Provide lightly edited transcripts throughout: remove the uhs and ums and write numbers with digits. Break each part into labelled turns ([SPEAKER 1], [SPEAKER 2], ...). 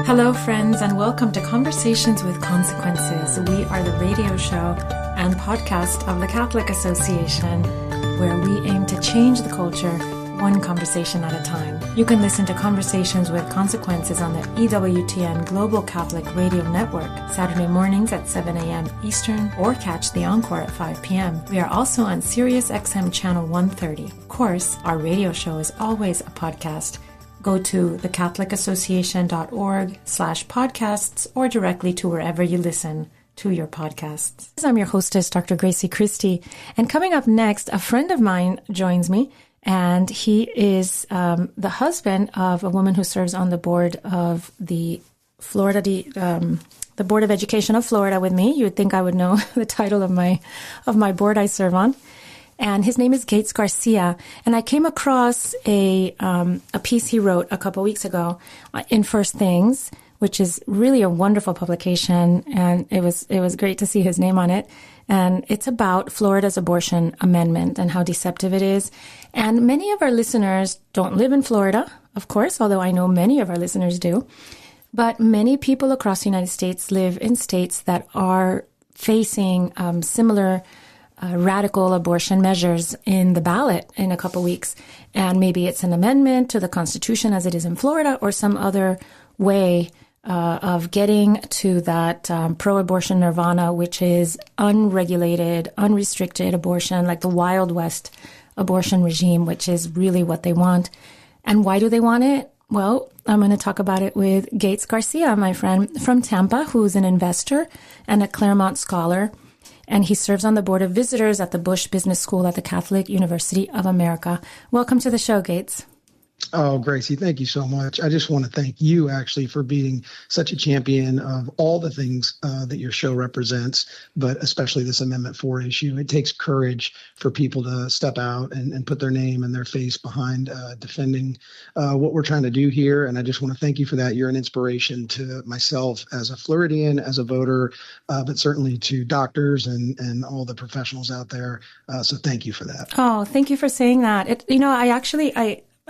[SPEAKER 1] Hello, friends, and welcome to Conversations with Consequences. We are the radio show and podcast of the Catholic Association, where we aim to change the culture one conversation at a time. You can listen to Conversations with Consequences on the EWTN Global Catholic Radio Network, Saturday mornings at 7 a.m. Eastern, or catch the encore at 5 p.m. We are also on Sirius XM Channel 130. Of course, our radio show is always a podcast. Go to thecatholicassociation.org/podcasts or directly to wherever you listen to your podcasts. I'm your hostess, Dr. Gracie Christie. And coming up next, a friend of mine joins me, and he is the husband of a woman who serves on the board of the Board of Education of Florida with me. You would think I would know the title of my board I serve on. And his name is Gates Garcia. And I came across a piece he wrote a couple weeks ago in First Things, which is really a wonderful publication. And it was great to see his name on it. And it's about Florida's abortion amendment and how deceptive it is. And many of our listeners don't live in Florida, of course, although I know many of our listeners do. But many people across the United States live in states that are facing similar radical abortion measures in the ballot in a couple weeks. And maybe it's an amendment to the Constitution as it is in Florida, or some other way of getting to that pro-abortion nirvana, which is unregulated, unrestricted abortion, like the Wild West abortion regime, which is really what they want. And why do they want it? Well, I'm going to talk about it with Gates Garcia, my friend from Tampa, who's an investor and a Claremont scholar. And he serves on the board of visitors at the Bush Business School at the Catholic University of America. Welcome to the show, Gates.
[SPEAKER 2] Oh, Gracie, thank you so much. I just want to thank you actually for being such a champion of all the things that your show represents, but especially this Amendment 4 issue. It takes courage for people to step out and put their name and their face behind defending what we're trying to do here. And I just want to thank you for that. You're an inspiration to myself as a Floridian, as a voter, but certainly to doctors and all the professionals out there. So thank you for that.
[SPEAKER 1] Oh, thank you for saying that.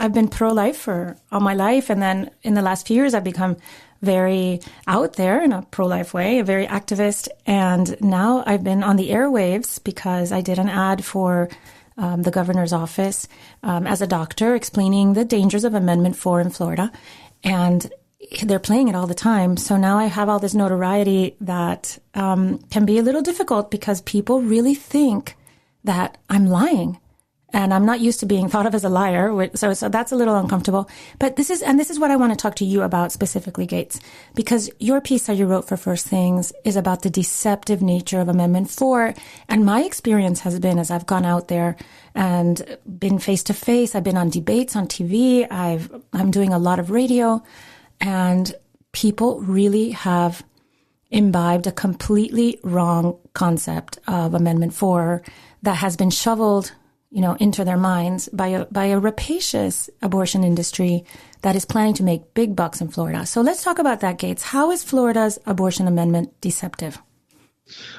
[SPEAKER 1] I've been pro-life for all my life. And then in the last few years, I've become very out there in a pro-life way, a very activist. And now I've been on the airwaves because I did an ad for the governor's office as a doctor explaining the dangers of Amendment 4 in Florida. And they're playing it all the time. So now I have all this notoriety that can be a little difficult because people really think that I'm lying. And I'm not used to being thought of as a liar, so that's a little uncomfortable. But this is what I want to talk to you about specifically, Gates, because your piece that you wrote for First Things is about the deceptive nature of Amendment 4. And my experience has been, as I've gone out there and been face to face, I've been on debates on TV, I'm doing a lot of radio, and people really have imbibed a completely wrong concept of Amendment 4 that has been shoveled into their minds by a rapacious abortion industry that is planning to make big bucks in Florida. So let's talk about that, Gates. How is Florida's abortion amendment deceptive?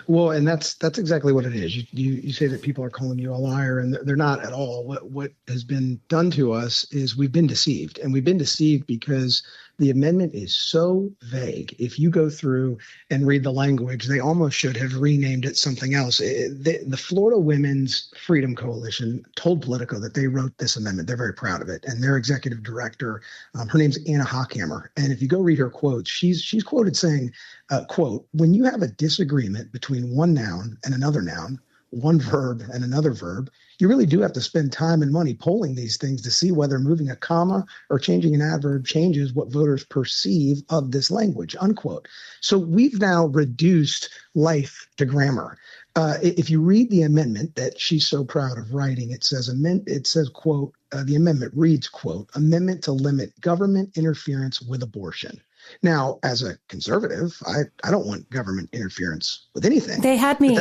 [SPEAKER 2] Well, and that's exactly what it is. You say that people are calling you a liar, and they're not at all. What has been done to us is we've been deceived, and we've been deceived because the amendment is so vague. If you go through and read the language, they almost should have renamed it something else. The Florida Women's Freedom Coalition told Politico that they wrote this amendment. They're very proud of it. And their executive director, her name's Anna Hockhammer. And if you go read her quotes, she's quoted saying, quote, "When you have a disagreement between one noun and another noun, one verb and another verb, you really do have to spend time and money polling these things to see whether moving a comma or changing an adverb changes what voters perceive of this language," unquote. So we've now reduced life to grammar. If you read the amendment that she's so proud of writing, it says, quote, the amendment reads, quote, "Amendment to limit government interference with abortion." Now, as a conservative, I don't want government interference with anything.
[SPEAKER 1] They had me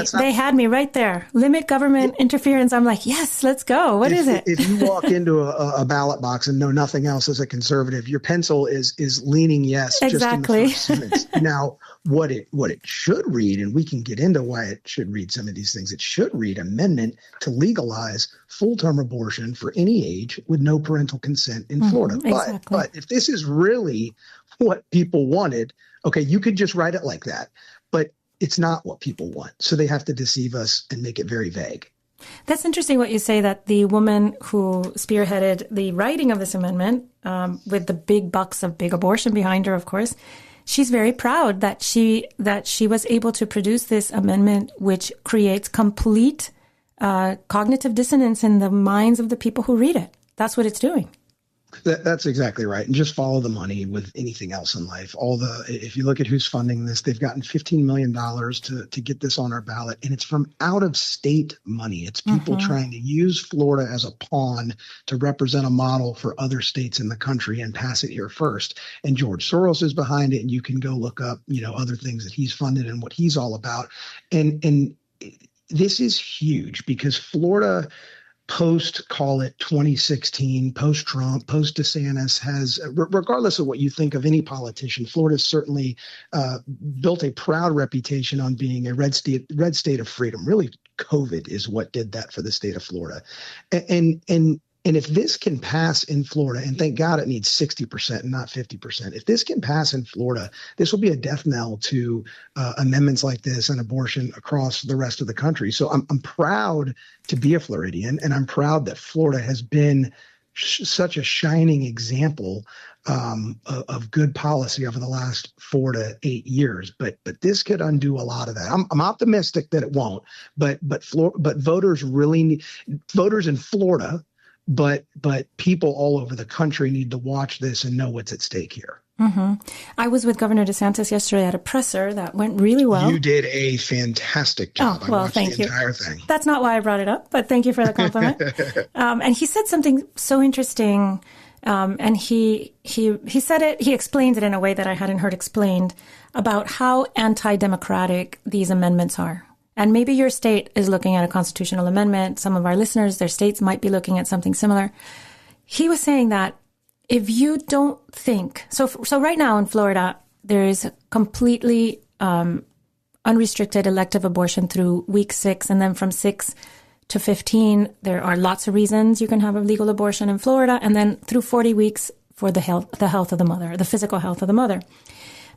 [SPEAKER 1] right there. Limit government interference. I'm like, yes, let's go. What is it?
[SPEAKER 2] If you walk into a ballot box and know nothing else as a conservative, your pencil is leaning yes.
[SPEAKER 1] Exactly.
[SPEAKER 2] Just in the first sentence. Now, what it should read, and we can get into why it should read some of these things. It should read amendment to legalize full-term abortion for any age with no parental consent in Florida.
[SPEAKER 1] Exactly.
[SPEAKER 2] But if this is really what people wanted, okay, you could just write it like that. But it's not what people want. So they have to deceive us and make it very vague.
[SPEAKER 1] That's interesting what you say, that the woman who spearheaded the writing of this amendment, with the big bucks of big abortion behind her, of course, she's very proud that she was able to produce this amendment, which creates complete cognitive dissonance in the minds of the people who read it. That's what it's doing.
[SPEAKER 2] That's exactly right. And just follow the money with anything else in life. If you look at who's funding this, they've gotten $15 million to get this on our ballot. And it's from out of state money. It's people trying to use Florida as a pawn to represent a model for other states in the country and pass it here first. And George Soros is behind it. And you can go look up, other things that he's funded and what he's all about. And this is huge because Florida, call it 2016, post-Trump, post-DeSantis, has, regardless of what you think of any politician, Florida's certainly built a proud reputation on being a red state of freedom. Really, COVID is what did that for the state of Florida. And if this can pass in Florida, and thank God it needs 60% and not 50%, if this can pass in Florida, this will be a death knell to amendments like this and abortion across the rest of the country. So I'm proud to be a Floridian, and I'm proud that Florida has been such a shining example of good policy over the last 4 to 8 years. But this could undo a lot of that. I'm optimistic that it won't. But voters in Florida. But people all over the country need to watch this and know what's at stake here.
[SPEAKER 1] I was with Governor DeSantis yesterday at a presser that went really well.
[SPEAKER 2] You did a fantastic job.
[SPEAKER 1] I watched
[SPEAKER 2] the entire thing.
[SPEAKER 1] That's not why I brought it up, but thank you for the compliment. And he said something so interesting, and he said it. He explained it in a way that I hadn't heard explained about how anti-democratic these amendments are. And maybe your state is looking at a constitutional amendment. Some of our listeners, their states might be looking at something similar. He was saying that if you don't think, so right now in Florida, there is completely unrestricted elective abortion through week 6. And then from 6 to 15, there are lots of reasons you can have a legal abortion in Florida. And then through 40 weeks for the health of the mother, the physical health of the mother.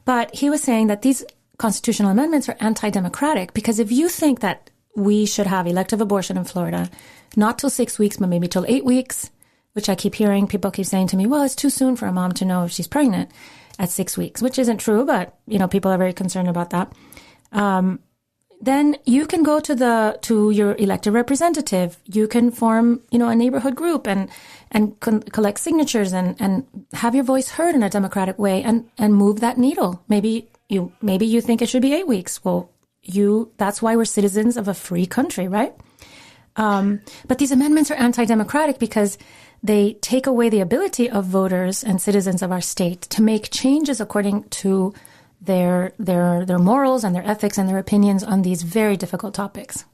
[SPEAKER 1] But he was saying that these constitutional amendments are anti-democratic because if you think that we should have elective abortion in Florida, not till 6 weeks, but maybe till 8 weeks, which I keep hearing people keep saying to me, well, it's too soon for a mom to know if she's pregnant at 6 weeks, which isn't true, but people are very concerned about that. Then you can go to your elected representative. You can form, a neighborhood group and collect signatures and have your voice heard in a democratic way and move that needle. Maybe you think it should be 8 weeks. Well, that's why we're citizens of a free country, right? But these amendments are anti-democratic because they take away the ability of voters and citizens of our state to make changes according to their morals and their ethics and their opinions on these very difficult topics.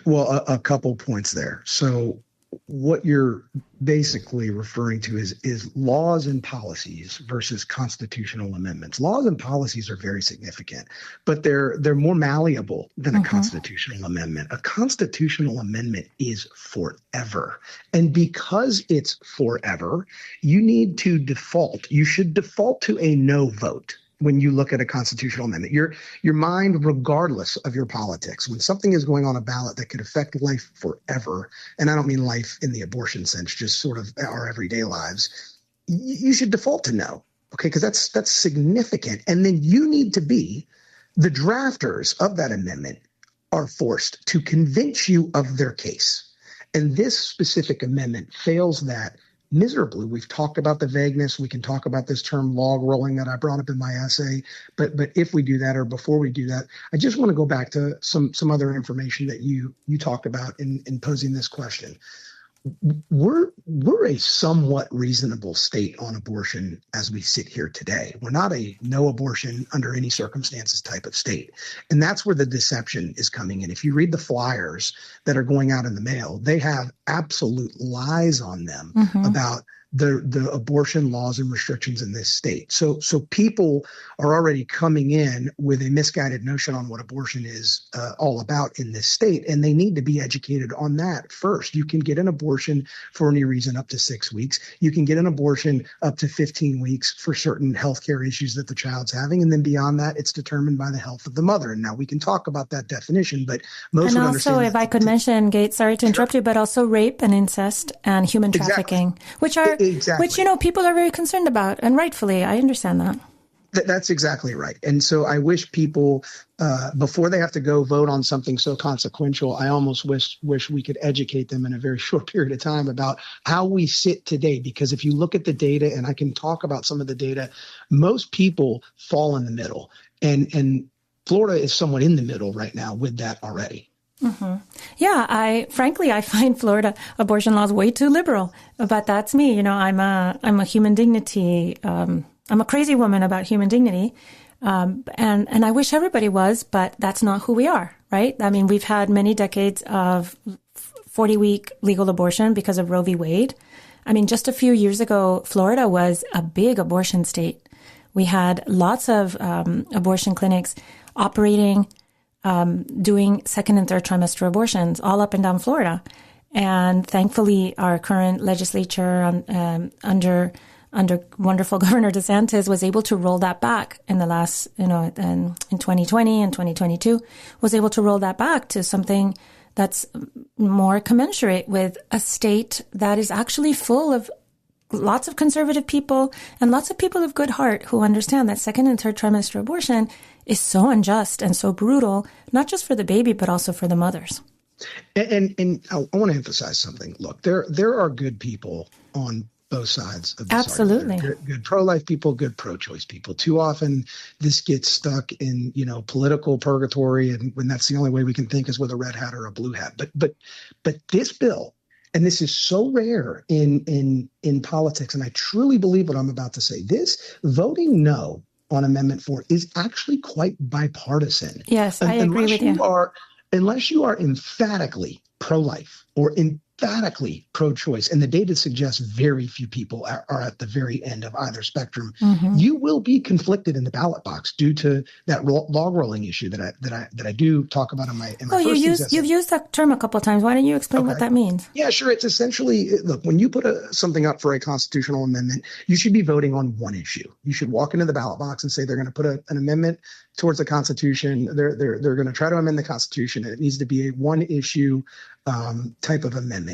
[SPEAKER 2] Well, a couple points there. So what you're basically referring to is laws and policies versus constitutional amendments. Laws and policies are very significant, but they're more malleable than a constitutional amendment. A constitutional amendment is forever. And because it's forever, you need to default. You should default to a no vote. When you look at a constitutional amendment, your mind, regardless of your politics, when something is going on a ballot that could affect life forever, and I don't mean life in the abortion sense, just sort of our everyday lives, you should default to no, okay? Because that's significant. And then you need to be, the drafters of that amendment are forced to convince you of their case. And this specific amendment fails that miserably. We've talked about the vagueness. We can talk about this term log rolling that I brought up in my essay. But if we do that, or before we do that, I just want to go back to some other information that you talked about in posing this question. We're a somewhat reasonable state on abortion as we sit here today. We're not a no abortion under any circumstances type of state. And that's where the deception is coming in. If you read the flyers that are going out in the mail, they have absolute lies on them about the abortion laws and restrictions in this state. So people are already coming in with a misguided notion on what abortion is all about in this state, and they need to be educated on that first. You can get an abortion for any reason up to 6 weeks. You can get an abortion up to 15 weeks for certain healthcare issues that the child's having, and then beyond that, it's determined by the health of the mother. And now we can talk about that definition, but most
[SPEAKER 1] and
[SPEAKER 2] would
[SPEAKER 1] also,
[SPEAKER 2] understand.
[SPEAKER 1] if I could mention, Gates, sorry to interrupt you, but also rape and incest and human trafficking, which people are very concerned about, and rightfully, I understand that.
[SPEAKER 2] That's exactly right. And so I wish people, before they have to go vote on something so consequential, I almost wish we could educate them in a very short period of time about how we sit today. Because if you look at the data, and I can talk about some of the data, most people fall in the middle. And Florida is somewhat in the middle right now with that already.
[SPEAKER 1] Mm-hmm. Yeah, I find Florida abortion laws way too liberal, but that's me. You know, I'm a human dignity. I'm a crazy woman about human dignity. And I wish everybody was, but that's not who we are, right? I mean, we've had many decades of 40-week legal abortion because of Roe v. Wade. I mean, just a few years ago, Florida was a big abortion state. We had lots of abortion clinics operating, doing second and third trimester abortions all up and down Florida. And thankfully, our current legislature under wonderful Governor DeSantis was able to roll that back in the last, in 2020 and 2022, was able to roll that back to something that's more commensurate with a state that is actually full of lots of conservative people and lots of people of good heart who understand that second and third trimester abortion is so unjust and so brutal, not just for the baby, but also for the mothers.
[SPEAKER 2] And I want to emphasize something. Look, there are good people on both sides of this
[SPEAKER 1] Absolutely.
[SPEAKER 2] argument. Good pro-life people, good pro-choice people. Too often this gets stuck in, political purgatory, and when that's the only way we can think is with a red hat or a blue hat. But this bill, and this is so rare in politics, and I truly believe what I'm about to say, this voting no on Amendment 4 is actually quite bipartisan.
[SPEAKER 1] Yes, I agree with you.
[SPEAKER 2] Unless you are emphatically pro-life or emphatically pro-choice, and the data suggests very few people are at the very end of either spectrum, you will be conflicted in the ballot box due to that log rolling issue that I do talk about in my first
[SPEAKER 1] you've used that term a couple of times. Why don't you explain what that means?
[SPEAKER 2] Yeah, sure. It's essentially, look, when you put something up for a constitutional amendment, you should be voting on one issue. You should walk into the ballot box and say they're going to put an amendment towards the Constitution. They're going to try to amend the Constitution, and it needs to be a one issue type of amendment.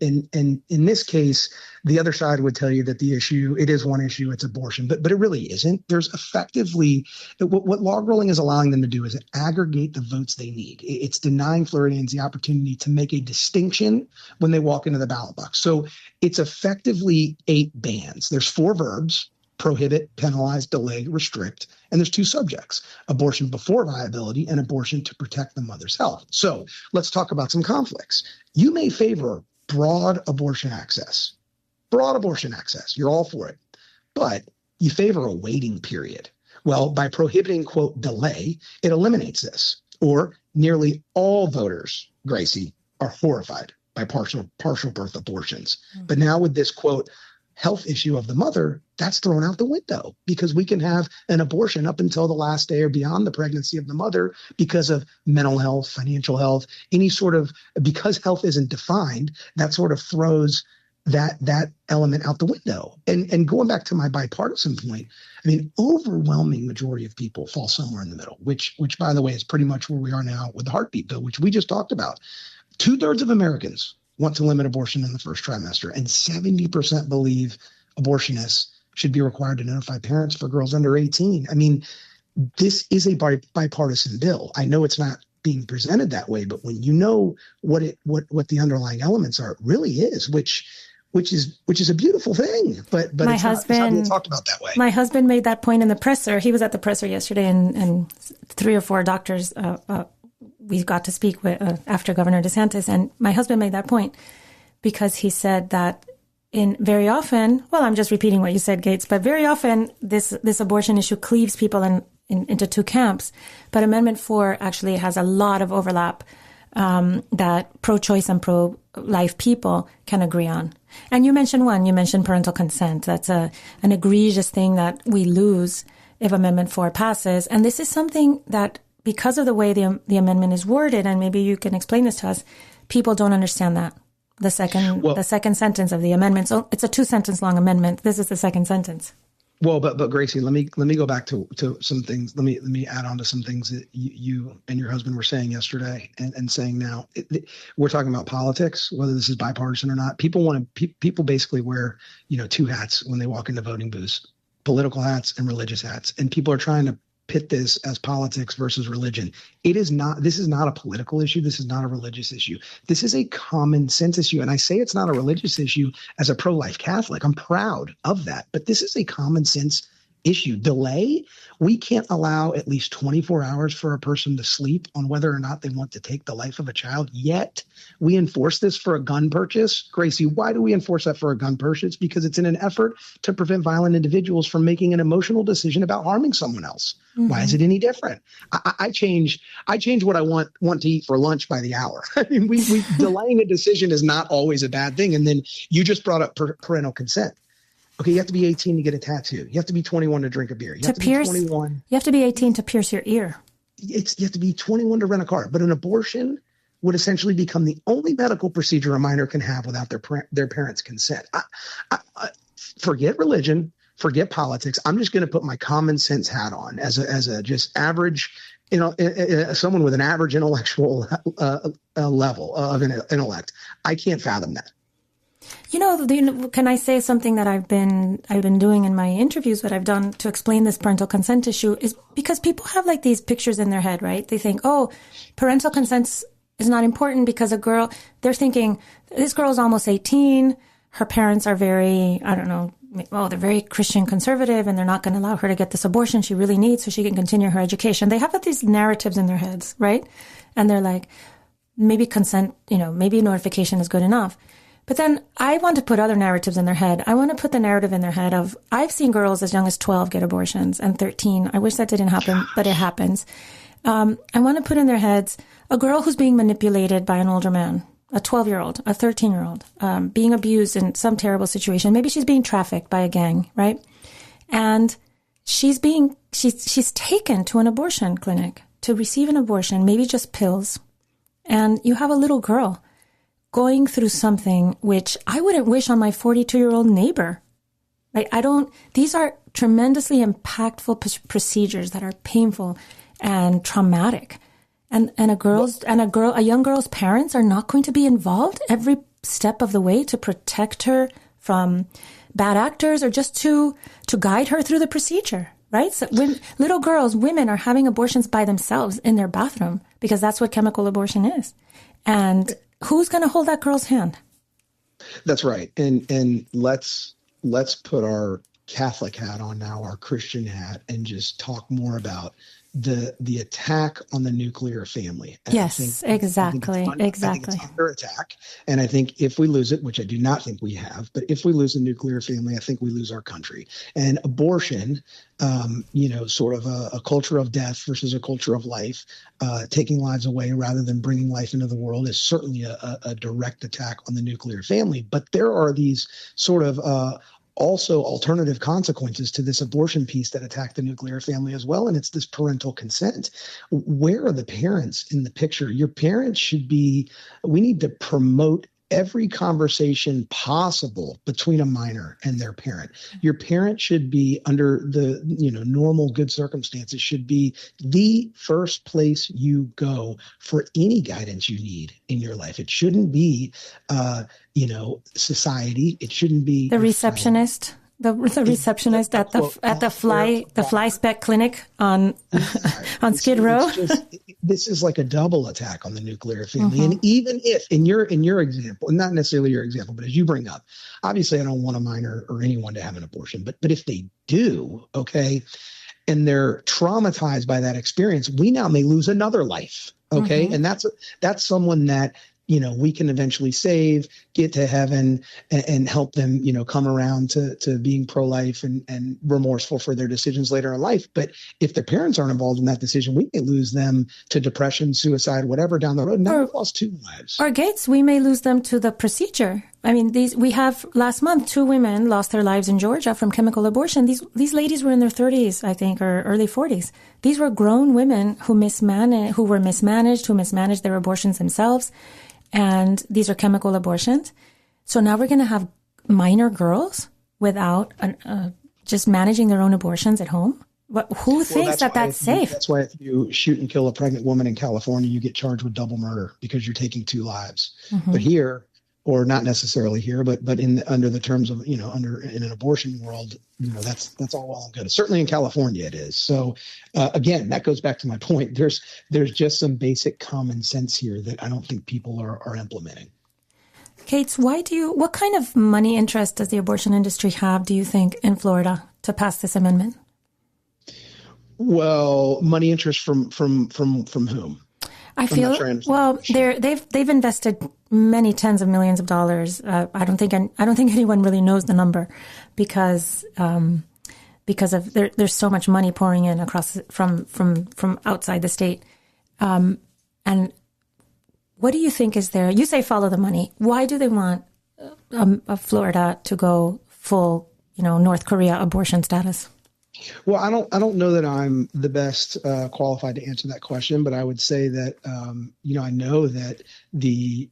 [SPEAKER 2] And in this case, the other side would tell you that the issue, it is one issue, it's abortion, but it really isn't. There's effectively, what log rolling is allowing them to do is aggregate the votes they need. It's denying Floridians the opportunity to make a distinction when they walk into the ballot box. So it's effectively 8 bans. There's 4 verbs: prohibit, penalize, delay, restrict. And there's 2 subjects: abortion before viability and abortion to protect the mother's health. So let's talk about some conflicts. You may favor broad abortion access. Broad abortion access. You're all for it. But you favor a waiting period. Well, by prohibiting, quote, delay, it eliminates this. Or nearly all voters, Gracie, are horrified by partial birth abortions. But now with this, quote, health issue of the mother, that's thrown out the window, because we can have an abortion up until the last day or beyond the pregnancy of the mother because of mental health, financial health, any sort of, because health isn't defined, that sort of throws that element out the window. And going back to my bipartisan point, I mean, overwhelming majority of people fall somewhere in the middle, which by the way is pretty much where we are now with the heartbeat bill, which we just talked about. 2/3 of Americans want to limit abortion in the first trimester, and 70% believe abortionists should be required to notify parents for girls under 18. I mean, this is a bipartisan bill. I know it's not being presented that way, but when you know what the underlying elements are, it really is, which is a beautiful thing. But
[SPEAKER 1] my
[SPEAKER 2] it's
[SPEAKER 1] husband,
[SPEAKER 2] not being talked about that way.
[SPEAKER 1] My husband made that point in the presser. He was at the presser yesterday, and 3 or 4 doctors we got to speak with after Governor DeSantis, and my husband made that point because he said that very often, well, I'm just repeating what you said, Gates, but very often this abortion issue cleaves people into 2 camps. But Amendment 4 actually has a lot of overlap that pro-choice and pro-life people can agree on. And you mentioned parental consent. That's an egregious thing that we lose if Amendment 4 passes. And this is something that, because of the way the amendment is worded, and maybe you can explain this to us, people don't understand that. The second sentence of the amendment. So it's a 2-sentence long amendment. This is the second sentence.
[SPEAKER 2] Well, but Gracie, let me go back to some things. Let me add on to some things that you and your husband were saying yesterday and saying now. We're talking about politics, whether this is bipartisan or not. People basically wear, 2 hats when they walk into voting booths, political hats and religious hats, and people are trying to pit this as politics versus religion. This is not a political issue. This is not a religious issue. This is a common sense issue. And I say it's not a religious issue as a pro-life Catholic. I'm proud of that. But this is a common sense issue. Delay. We can't allow at least 24 hours for a person to sleep on whether or not they want to take the life of a child. Yet we enforce this for a gun purchase. Gracie, why do we enforce that for a gun purchase? Because it's in an effort to prevent violent individuals from making an emotional decision about harming someone else. Mm-hmm. Why is it any different? I change what I want to eat for lunch by the hour. I mean, we delaying a decision is not always a bad thing. And then you just brought up parental consent. Okay, you have to be 18 to get a tattoo. You have to be 21 to drink a beer. You have to be 21.
[SPEAKER 1] You have to be 18 to pierce your ear.
[SPEAKER 2] You have to be 21 to rent a car. But an abortion would essentially become the only medical procedure a minor can have without their parents' consent. Forget religion, forget politics. I'm just going to put my common sense hat on as a just average, someone with an average intellectual level of intellect. I can't fathom that.
[SPEAKER 1] Can I say something that I've been doing in my interviews, what I've done to explain this parental consent issue is because people have like these pictures in their head, right? They think, parental consent is not important because they're thinking this girl's almost 18. Her parents are very, they're very Christian conservative and they're not going to allow her to get this abortion she really needs so she can continue her education. They have these narratives in their heads, right? And they're like, maybe consent, maybe notification is good enough. But then I want to put other narratives in their head. I want to put the narrative in their head of, I've seen girls as young as 12 get abortions and 13. I wish that didn't happen, but it happens. I want to put in their heads a girl who's being manipulated by an older man, a 12-year-old, a 13-year-old, being abused in some terrible situation. Maybe she's being trafficked by a gang, right? And she's taken to an abortion clinic to receive an abortion, maybe just pills. And you have a little girl going through something which I wouldn't wish on my 42-year-old neighbor. These are tremendously impactful procedures that are painful and traumatic. And a young girl's parents are not going to be involved every step of the way to protect her from bad actors or just to guide her through the procedure, right? So little girls, women are having abortions by themselves in their bathroom because that's what chemical abortion is. And who's going to hold that girl's hand?
[SPEAKER 2] That's right. And let's put our Catholic hat on now, our Christian hat, and just talk more about the attack on the nuclear family. And
[SPEAKER 1] yes, exactly.
[SPEAKER 2] I think it's under attack. And I think if we lose it, which I do not think we have, but if we lose the nuclear family, I think we lose our country. And abortion, sort of a culture of death versus a culture of life, taking lives away rather than bringing life into the world is certainly a direct attack on the nuclear family. But there are these sort of also alternative consequences to this abortion piece that attack the nuclear family as well. And it's this parental consent. Where are the parents in the picture? Your parents we need to promote every conversation possible between a minor and their parent. Your parent should be, under the normal good circumstances, should be the first place you go for any guidance you need in your life. It shouldn't be society. It shouldn't be
[SPEAKER 1] the receptionist. The receptionist at the fly spec clinic on Skid Row.
[SPEAKER 2] This is like a double attack on the nuclear family. Mm-hmm. And even if in your example, not necessarily your example, but as you bring up, obviously I don't want a minor or anyone to have an abortion, but if they do, okay, and they're traumatized by that experience, we now may lose another life. Okay. Mm-hmm. And that's someone that we can eventually save, get to heaven, and help them, come around to being pro-life and remorseful for their decisions later in life. But if their parents aren't involved in that decision, we may lose them to depression, suicide, whatever down the road. Now we've lost 2 lives.
[SPEAKER 1] Or Gates, we may lose them to the procedure we have last month, 2 women lost their lives in Georgia from chemical abortion. These ladies were in their 30s, I think, or early 40s. These were grown women who were mismanaged, who mismanaged their abortions themselves. And these are chemical abortions. So now we're going to have minor girls without just managing their own abortions at home. Who thinks that's safe?
[SPEAKER 2] That's why if you shoot and kill a pregnant woman in California, you get charged with double murder because you're taking 2 lives. Mm-hmm. But here, or not necessarily here, but under the terms of, in an abortion world, that's all well and good. Certainly in California it is. So again, that goes back to my point. There's just some basic common sense here that I don't think people are implementing.
[SPEAKER 1] Gates, what kind of money interest does the abortion industry have, do you think, in Florida to pass this amendment?
[SPEAKER 2] Well, money interest from whom?
[SPEAKER 1] I feel they've invested many tens of millions of dollars. I don't think anyone really knows the number because of there's so much money pouring in across from outside the state. And what do you think is there? You say follow the money. Why do they want Florida to go full, North Korea abortion status?
[SPEAKER 2] Well, I don't know that I'm the best qualified to answer that question, but I would say that I know that the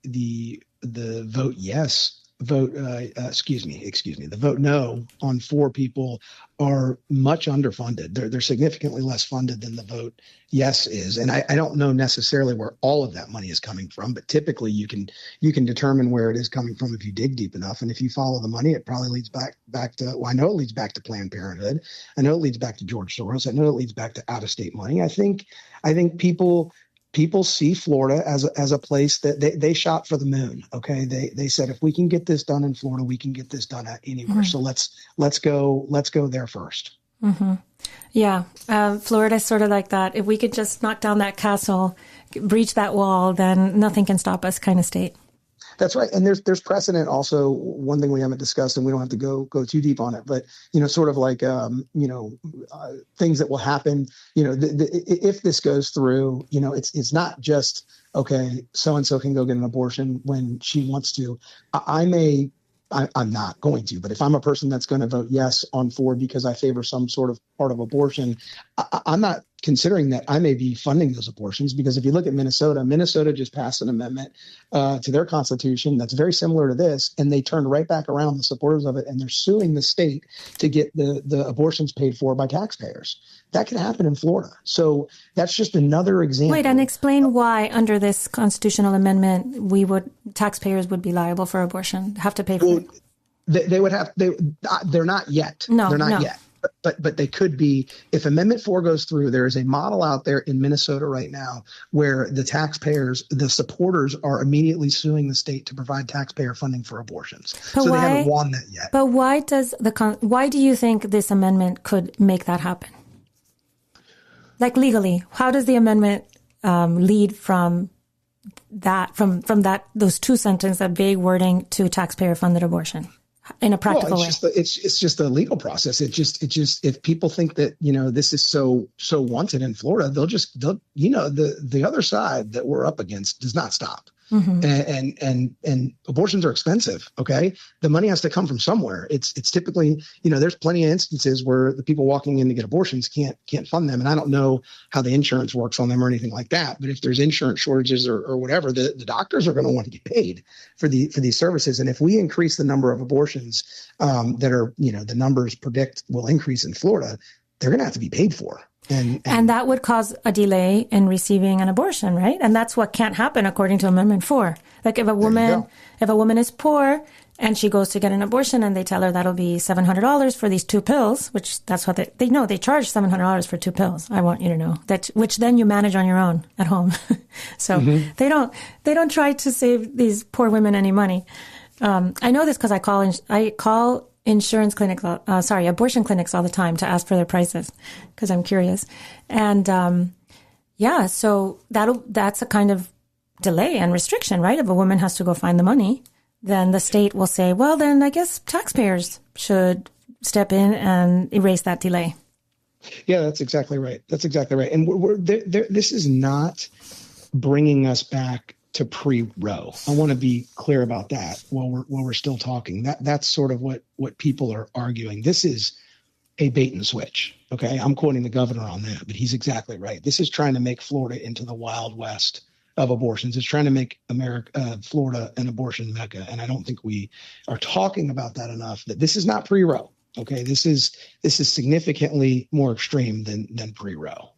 [SPEAKER 2] vote yes, the vote no on 4 people are much underfunded. They're significantly less funded than the vote yes is, and I don't know necessarily where all of that money is coming from, but typically you can determine where it is coming from if you dig deep enough, and if you follow the money, it probably leads back to. Well, I know it leads back to Planned Parenthood. I know it leads back to George Soros. I know it leads back to out-of-state money. I think people see Florida as a place that they shot for the moon. Okay. They said, if we can get this done in Florida, we can get this done anywhere. Mm-hmm. So let's go there first.
[SPEAKER 1] Mm-hmm. Yeah. Florida's sort of like that. If we could just knock down that castle, breach that wall, then nothing can stop us kind of state.
[SPEAKER 2] That's right. And there's precedent also. One thing we haven't discussed, and we don't have to go too deep on it, but, sort of like, things that will happen, if this goes through, it's not just, okay, so-and-so can go get an abortion when she wants to. I'm not going to, but if I'm a person that's going to vote yes on 4 because I favor some sort of part of abortion, I'm not considering that I may be funding those abortions, because if you look at Minnesota just passed an amendment to their constitution that's very similar to this, and they turned right back around, the supporters of it, and they're suing the state to get the abortions paid for by taxpayers. That can happen in Florida. So that's just another example.
[SPEAKER 1] Wait, and explain why under this constitutional amendment taxpayers would be liable for abortion, have to pay for it.
[SPEAKER 2] They would have. They're not yet.
[SPEAKER 1] No,
[SPEAKER 2] they're not yet. But they could be. If Amendment 4 goes through, there is a model out there in Minnesota right now where the taxpayers, the supporters, are immediately suing the state to provide taxpayer funding for abortions.
[SPEAKER 1] But
[SPEAKER 2] they haven't won that yet.
[SPEAKER 1] But why do you think this amendment could make that happen? Like legally, how does the amendment lead from those 2 sentences, that vague wording, to taxpayer funded abortion in a practical way?
[SPEAKER 2] It's just a legal process. It just if people think that this is so wanted in Florida, they'll the other side that we're up against does not stop. Mm-hmm. And abortions are expensive. Okay. The money has to come from somewhere. It's typically, there's plenty of instances where the people walking in to get abortions can't fund them. And I don't know how the insurance works on them or anything like that. But if there's insurance shortages or whatever, the doctors are going to want to get paid for these services. And if we increase the number of abortions that are, the numbers predict will increase in Florida, they're going to have to be paid for.
[SPEAKER 1] And that would cause a delay in receiving an abortion, right? And that's what can't happen according to Amendment 4. Like if a woman is poor and she goes to get an abortion and they tell her that'll be $700 for these 2 pills, which that's what they know. They charge $700 for 2 pills. I want you to know that, which then you manage on your own at home. So mm-hmm. they don't try to save these poor women any money. I know this because I call abortion clinics all the time to ask for their prices because I'm curious. And, so that's a kind of delay and restriction, right? If a woman has to go find the money, then the state will say, well, then I guess taxpayers should step in and erase that delay.
[SPEAKER 2] Yeah, that's exactly right. And this is not bringing us back to pre-Roe. I want to be clear about that while we're still talking. That's sort of what people are arguing. This is a bait and switch. Okay, I'm quoting the governor on that, but he's exactly right. This is trying to make Florida into the Wild West of abortions. It's trying to make Florida an abortion mecca, and I don't think we are talking about that enough. That this is not pre-Roe. Okay, this is significantly more extreme than pre-Roe.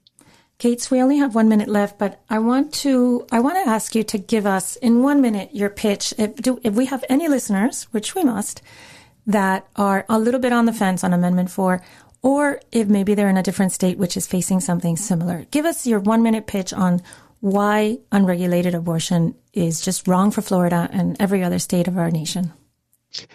[SPEAKER 1] Gates, we only have 1 minute left, but I want to ask you to give us in 1 minute your pitch. If we have any listeners, which we must, that are a little bit on the fence on Amendment 4, or if maybe they're in a different state which is facing something similar, give us your 1 minute pitch on why unregulated abortion is just wrong for Florida and every other state of our nation.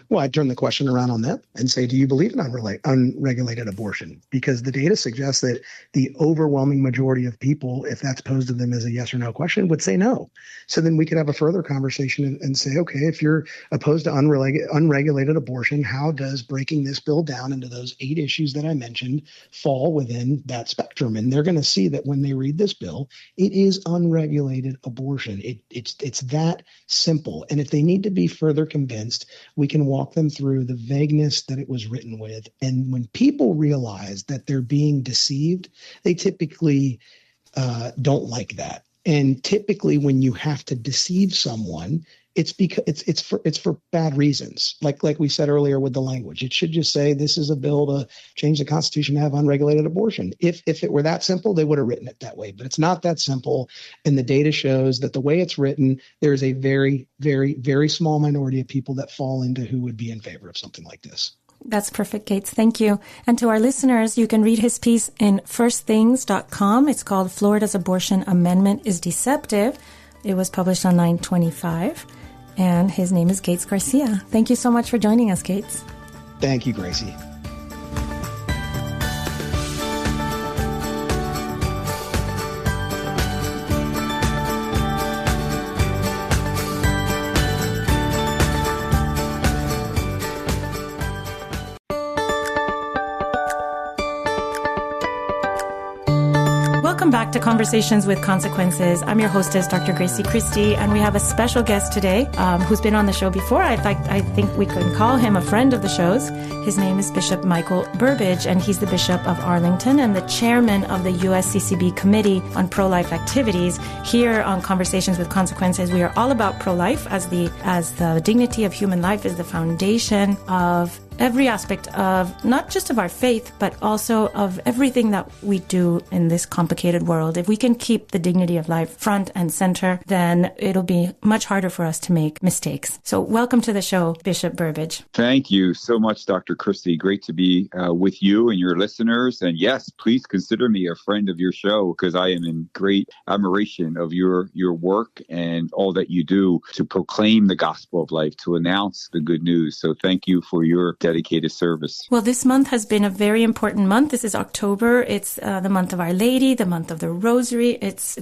[SPEAKER 2] Well, I turn the question around on them and say, do you believe in unregulated abortion? Because the data suggests that the overwhelming majority of people, if that's posed to them as a yes or no question, would say no. So then we could have a further conversation and say, okay, if you're opposed to unregulated abortion, how does breaking this bill down into those 8 issues that I mentioned fall within that spectrum? And they're going to see that when they read this bill, it is unregulated abortion. It's that simple. And if they need to be further convinced, we can walk them through the vagueness that it was written with. And when people realize that they're being deceived, they typically don't like that. And typically when you have to deceive someone, it's because it's for bad reasons. Like we said earlier with the language, it should just say this is a bill to change the Constitution to have unregulated abortion. If it were that simple, they would have written it that way. But it's not that simple. And the data shows that the way it's written, there is a very, very, very small minority of people that fall into who would be in favor of something like this.
[SPEAKER 1] That's perfect, Gates. Thank you. And to our listeners, you can read his piece in firstthings.com. It's called Florida's Abortion Amendment is Deceptive. It was published on 9/25. And his name is Gates Garcia. Thank you so much for joining us, Gates.
[SPEAKER 2] Thank you, Gracie.
[SPEAKER 1] Welcome back to Conversations with Consequences. I'm your hostess, Dr. Gracie Christie, and we have a special guest today who's been on the show before. I think we can call him a friend of the show's. His name is Bishop Michael Burbidge, and he's the Bishop of Arlington and the chairman of the USCCB Committee on Pro-Life Activities. Here on Conversations with Consequences, we are all about pro-life as the dignity of human life is the foundation of every aspect of not just of our faith, but also of everything that we do in this complicated world. If we can keep the dignity of life front and center, then it'll be much harder for us to make mistakes. So welcome to the show, Bishop Burbidge.
[SPEAKER 3] Thank you so much, Dr. Christie. Great to be with you and your listeners. And yes, please consider me a friend of your show, because I am in great admiration of your work and all that you do to proclaim the gospel of life, to announce the good news. So thank you for your dedicated service.
[SPEAKER 1] Well, this month has been a very important month. This is October. It's the month of Our Lady, the month of the Rosary. It's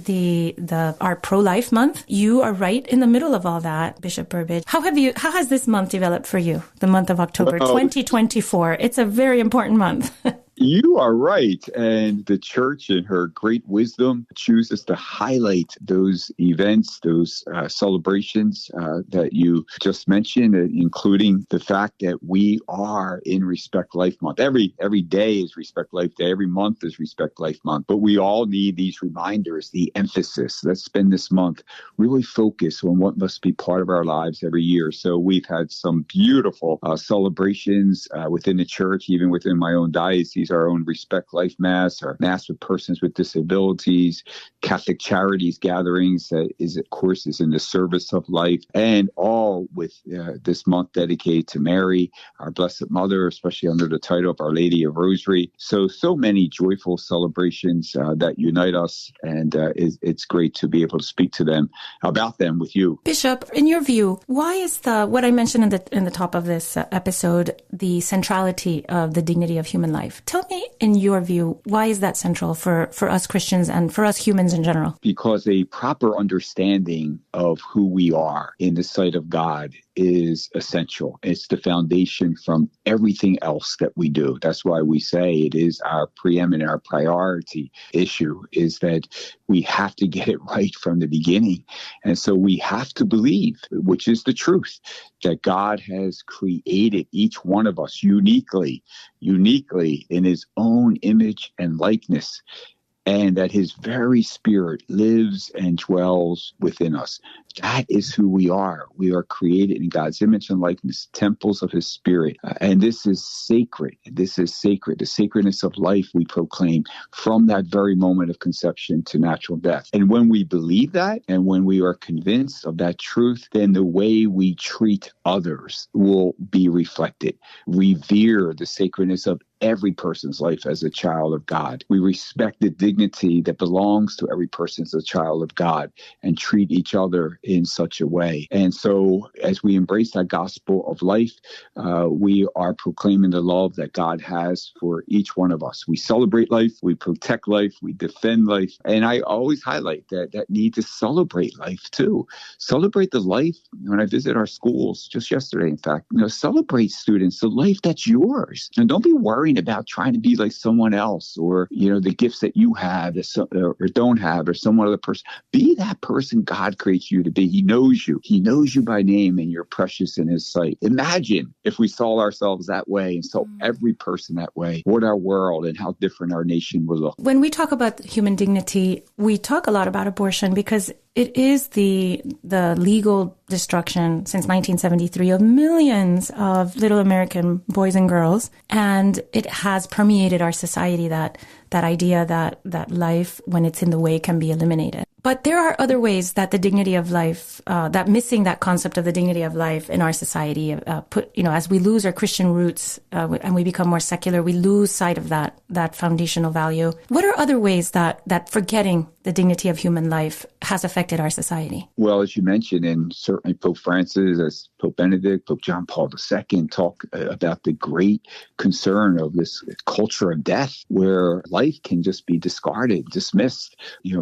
[SPEAKER 1] our pro-life month. You are right in the middle of all that, Bishop Burbidge. How has this month developed for you? The month of October 2024. It's a very important month.
[SPEAKER 3] You are right. And the church, in her great wisdom, chooses to highlight those events, those celebrations that you just mentioned, including the fact that we are in Respect Life Month. Every day is Respect Life Day. Every month is Respect Life Month. But we all need these reminders, the emphasis. Let's spend this month really focus on what must be part of our lives every year. So we've had some beautiful celebrations within the church, even within my own diocese. Our own Respect Life Mass, our Mass for persons with disabilities, Catholic Charities gatherings that is in the service of life, and all with this month dedicated to Mary, our Blessed Mother, especially under the title of Our Lady of Rosary. So many joyful celebrations that unite us, and it's great to be able to speak to them about them with you.
[SPEAKER 1] Bishop, in your view, why is what I mentioned in the top of this episode, the centrality of the dignity of human life? Tell me, in your view, why is that central for us Christians and for us humans in general?
[SPEAKER 3] Because a proper understanding of who we are in the sight of God is essential. It's the foundation from everything else that we do. That's why we say it is our preeminent, our priority issue, is that we have to get it right from the beginning. And so we have to believe, which is the truth, that God has created each one of us uniquely in his own image and likeness, and that his very spirit lives and dwells within us. That is who we are. We are created in God's image and likeness, temples of his spirit. And this is sacred. This is sacred. The sacredness of life we proclaim from that very moment of conception to natural death. And when we believe that, and when we are convinced of that truth, then the way we treat others will be reflected. Revere the sacredness of every person's life as a child of God. We respect the dignity that belongs to every person as a child of God, and treat each other in such a way. And so as we embrace that gospel of life, we are proclaiming the love that God has for each one of us. We celebrate life, we protect life, we defend life. And I always highlight that need to celebrate life too. Celebrate the life. When I visit our schools, just yesterday, in fact, celebrate students, the life that's yours. And don't be worried about trying to be like someone else, or, the gifts that you have or don't have, or some other person. Be that person God creates you to be. He knows you. He knows you by name, and you're precious in his sight. Imagine if we saw ourselves that way and saw every person that way, what our world and how different our nation would look.
[SPEAKER 1] When we talk about human dignity, we talk a lot about abortion because it is the legal destruction since 1973 of millions of little American boys and girls. And it has permeated our society, that idea that life, when it's in the way, can be eliminated. But there are other ways that the dignity of life, that missing that concept of the dignity of life in our society, as we lose our Christian roots and we become more secular, we lose sight of that foundational value. What are other ways that forgetting the dignity of human life has affected our society?
[SPEAKER 3] Well, as you mentioned, and certainly Pope Francis, as Pope Benedict, Pope John Paul II talk about the great concern of this culture of death, where life can just be discarded, dismissed,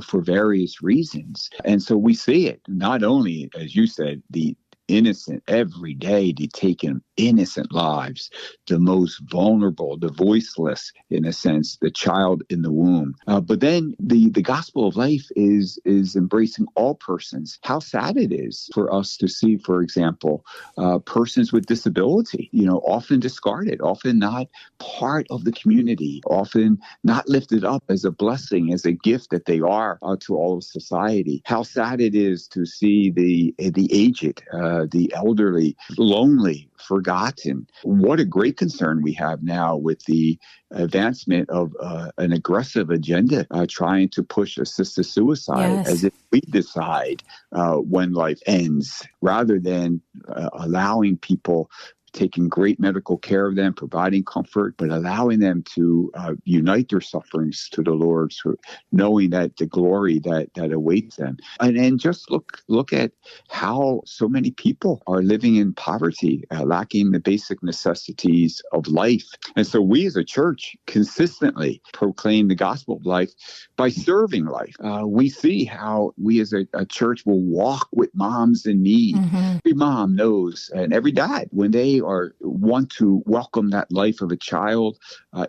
[SPEAKER 3] for various reasons. And so we see it not only, as you said, the innocent, every day they taking innocent lives, the most vulnerable, the voiceless, in a sense, the child in the womb. But then the gospel of life is embracing all persons. How sad it is for us to see, for example, persons with disability, often discarded, often not part of the community, often not lifted up as a blessing, as a gift that they are to all of society. How sad it is to see the aged, the elderly, lonely, forgotten. What a great concern we have now with the advancement of an aggressive agenda trying to push assisted suicide, as if we decide when life ends, rather than allowing people, taking great medical care of them, providing comfort, but allowing them to unite their sufferings to the Lord, knowing that the glory that awaits them. And just look at how so many people are living in poverty, lacking the basic necessities of life. And so we as a church consistently proclaim the gospel of life by serving life. We see how we as a church will walk with moms in need. Mm-hmm. Every mom knows, and every dad, when they want to welcome that life of a child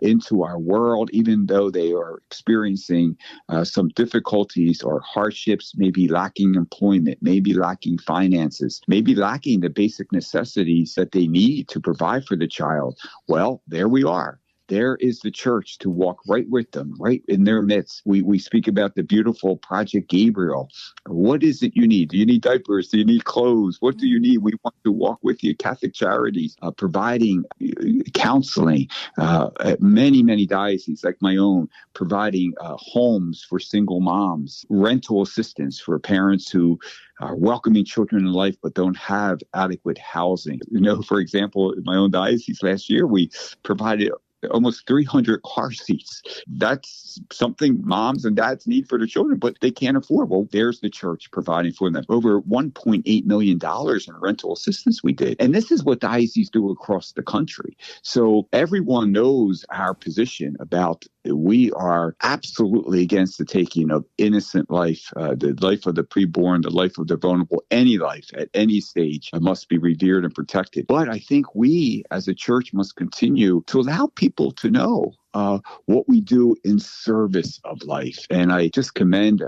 [SPEAKER 3] into our world, even though they are experiencing some difficulties or hardships, maybe lacking employment, maybe lacking finances, maybe lacking the basic necessities that they need to provide for the child. Well, there we are. There is the church to walk right with them, right in their midst. We speak about the beautiful Project Gabriel. What is it you need? Do you need diapers? Do you need clothes? What do you need? We want to walk with you. Catholic Charities, providing counseling at many dioceses like my own, providing homes for single moms, rental assistance for parents who are welcoming children in life but don't have adequate housing. For example, in my own diocese last year, we provided almost 300 car seats. That's something moms and dads need for their children, but they can't afford. Well, there's the church providing for them. Over $1.8 million in rental assistance we did. And this is what dioceses do across the country. So everyone knows our position about we are absolutely against the taking of innocent life, the life of the preborn, the life of the vulnerable. Any life at any stage must be revered and protected. But I think we as a church must continue to allow people to know what we do in service of life. And I just commend,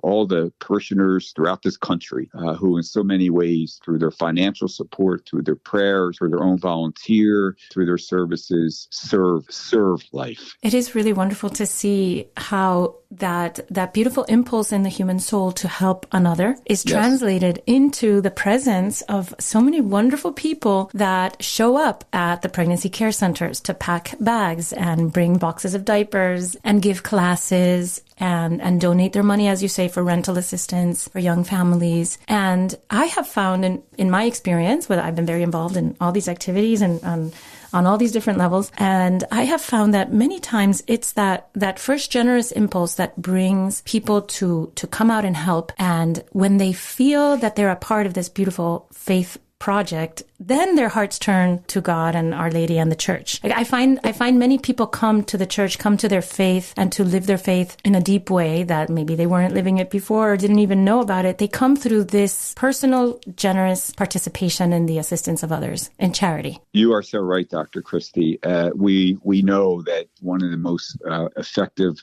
[SPEAKER 3] all the parishioners throughout this country who in so many ways, through their financial support, through their prayers, through their own volunteer, through their services, serve life.
[SPEAKER 1] It is really wonderful to see how that beautiful impulse in the human soul to help another is translated into the presence of so many wonderful people that show up at the pregnancy care centers to pack bags and bring boxes of diapers and give classes and donate their money, as you say, for rental assistance for young families. And I have found in my experience, where I've been very involved in all these activities and on all these different levels. And I have found that many times it's that first generous impulse that brings people to come out and help. And when they feel that they're a part of this beautiful faith project, then their hearts turn to God and Our Lady and the church. Like I find many people come to the church, come to their faith and to live their faith in a deep way that maybe they weren't living it before or didn't even know about it. They come through this personal, generous participation in the assistance of others in charity.
[SPEAKER 3] You are so right, Dr. Christie. We know that one of the most effective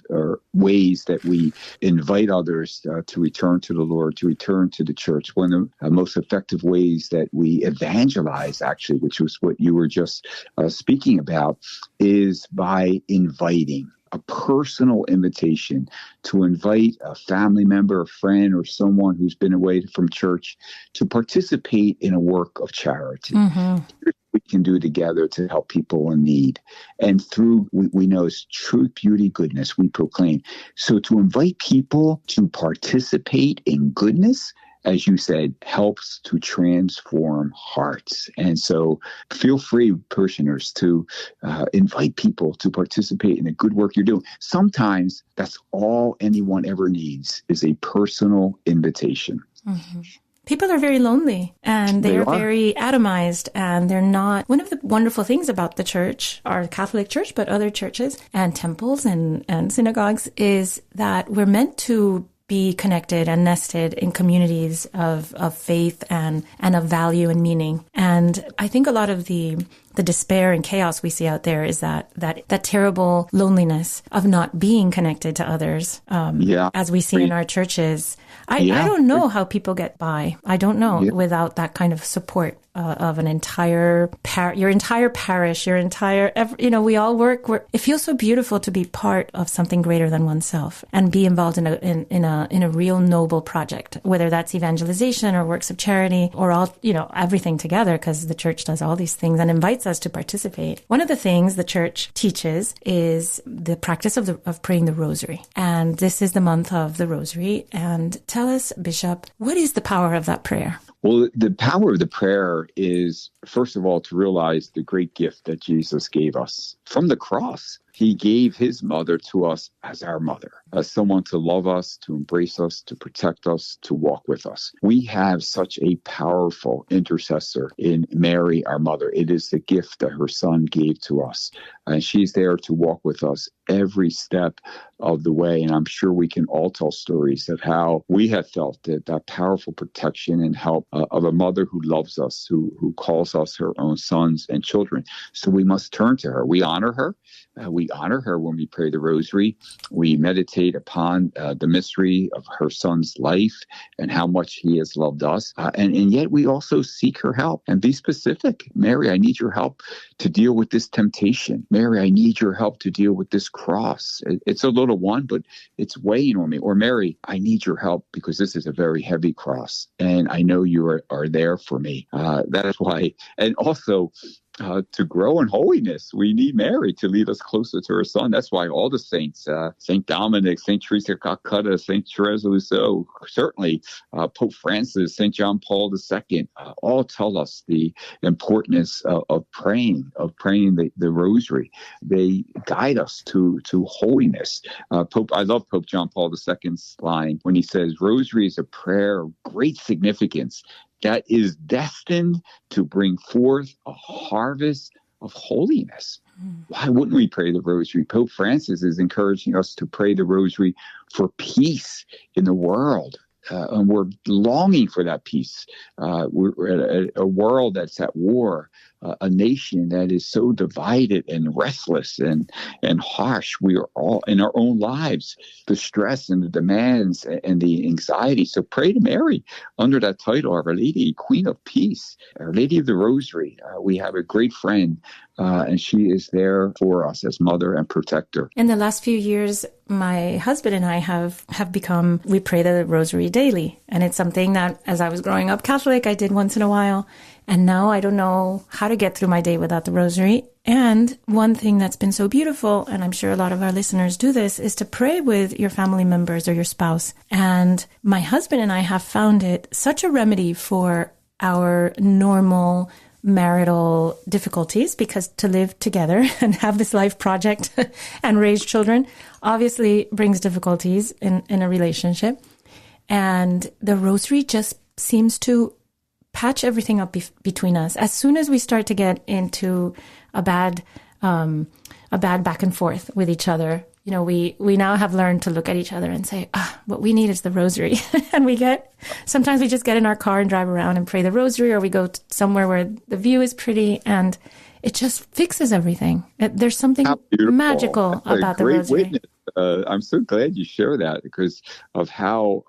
[SPEAKER 3] ways that we invite others to return to the Lord, to return to the church, one of the most effective ways that we evangelize, actually, which was what you were just speaking about, is by inviting. A personal invitation to invite a family member, a friend, or someone who's been away from church to participate in a work of charity. Mm-hmm. We can do together to help people in need. And through, we know it's truth, beauty, goodness, we proclaim. So to invite people to participate in goodness, as you said, helps to transform hearts. And so feel free, parishioners, to invite people to participate in the good work you're doing. Sometimes that's all anyone ever needs is a personal invitation.
[SPEAKER 1] Mm-hmm. People are very lonely and they are very atomized, and they're not. One of the wonderful things about the church, our Catholic Church, but other churches and temples and synagogues, is that we're meant to be connected and nested in communities of faith and of value and meaning. And I think a lot of the despair and chaos we see out there is that terrible loneliness of not being connected to others, as we see in our churches. I don't know how people get by. I don't know without that kind of support of an entire your entire parish, your entire, we all work. It feels so beautiful to be part of something greater than oneself and be involved in a real noble project, whether that's evangelization or works of charity or all, everything together, because the church does all these things and invites us to participate. One of the things the church teaches is the practice of praying the Rosary. And this is the month of the Rosary. And tell us, Bishop, what is the power of that prayer?
[SPEAKER 3] Well, the power of the prayer is, first of all, to realize the great gift that Jesus gave us from the cross. He gave his mother to us as our mother, as someone to love us, to embrace us, to protect us, to walk with us. We have such a powerful intercessor in Mary, our mother. It is the gift that her son gave to us. And she's there to walk with us every step of the way. And I'm sure we can all tell stories of how we have felt that powerful protection and help of a mother who loves us, who calls us her own sons and children. So we must turn to her. We honor her. We honor her when we pray the Rosary. We meditate upon the mystery of her son's life and how much he has loved us. And yet we also seek her help and be specific. Mary, I need your help to deal with this temptation. Mary, I need your help to deal with this cross. It's a little one, but it's weighing on me. Or Mary, I need your help because this is a very heavy cross. And I know you are there for me. That is why. And also, to grow in holiness, we need Mary to lead us closer to her son. That's why all the saints, St. Dominic, St. Teresa of Calcutta, St. Therese of Lisieux, certainly Pope Francis, St. John Paul II, all tell us the importance of praying the Rosary. They guide us to holiness. I love Pope John Paul II's line when he says, Rosary is a prayer of great significance that is destined to bring forth a harvest of holiness. Why wouldn't we pray the Rosary? Pope Francis is encouraging us to pray the Rosary for peace in the world. And we're longing for that peace. We're at a world that's at war, a nation that is so divided and restless and harsh. We are all in our own lives, the stress and the demands and the anxiety. So pray to Mary under that title, Our Lady, Queen of Peace, Our Lady of the Rosary. We have a great friend, and she is there for us as mother and protector.
[SPEAKER 1] In the last few years, my husband and I have become, we pray the Rosary daily. And it's something that as I was growing up Catholic, I did once in a while. And now I don't know how to get through my day without the Rosary. And one thing that's been so beautiful, and I'm sure a lot of our listeners do this, is to pray with your family members or your spouse. And my husband and I have found it such a remedy for our normal marital difficulties, because to live together and have this life project and raise children obviously brings difficulties in a relationship. And the Rosary just seems to patch everything up between us. As soon as we start to get into a bad back and forth with each other, you know, we now have learned to look at each other and say, what we need is the Rosary. And sometimes we just get in our car and drive around and pray the Rosary, or we go somewhere where the view is pretty, and it just fixes everything. There's something magical about the Rosary. Witness.
[SPEAKER 3] I'm so glad you share that, because of how,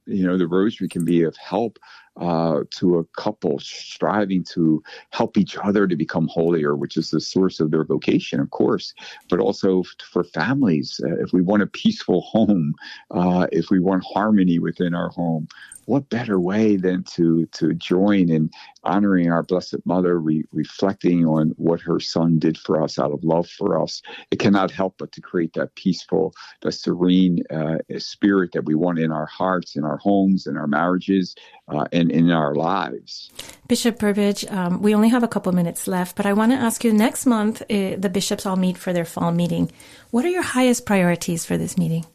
[SPEAKER 3] the Rosary can be of help to a couple striving to help each other to become holier, which is the source of their vocation, of course, but also for families. If we want a peaceful home, if we want harmony within our home, what better way than to join in honoring our Blessed Mother, reflecting on what her Son did for us out of love for us. It cannot help but to create that peaceful, that serene spirit that we want in our hearts, in our homes, in our marriages, and in our lives.
[SPEAKER 1] Bishop Burbidge, we only have a couple minutes left, but I want to ask you, next month, the bishops all meet for their fall meeting. What are your highest priorities for this meeting?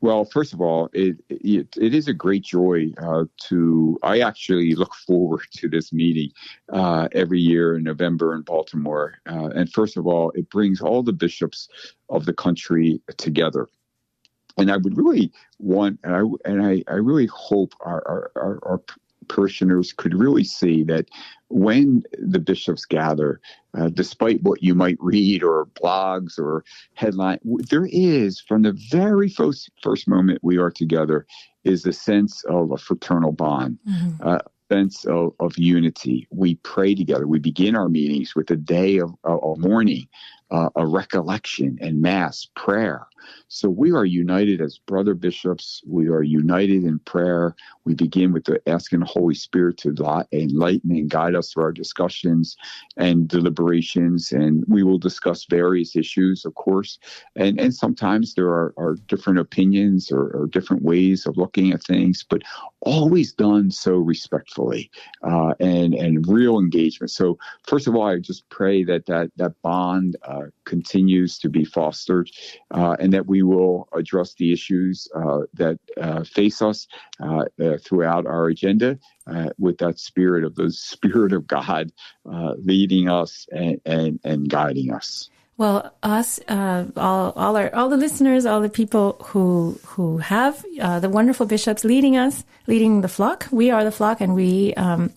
[SPEAKER 3] Well, first of all, it is a great joy I actually look forward to this meeting every year in November in Baltimore. And first of all, it brings all the bishops of the country together. And I would really want, and I really hope our parishioners could really see that when the bishops gather, despite what you might read or blogs or headline, there is, from the very first moment we are together, is a sense of a fraternal bond, sense of unity. We pray together. We begin our meetings with a day of mourning, a recollection and mass prayer. So we are united as brother bishops. We are united in prayer. We begin with asking the Holy Spirit to enlighten and guide us through our discussions and deliberations. And we will discuss various issues, of course. And sometimes there are different opinions or different ways of looking at things, but always done so respectfully and real engagement. So first of all, I just pray that bond continues to be fostered, and that we will address the issues that face us throughout our agenda with that spirit of God leading us and guiding us.
[SPEAKER 1] Well, us, all the listeners, all the people who have the wonderful bishops leading the flock. We are the flock, and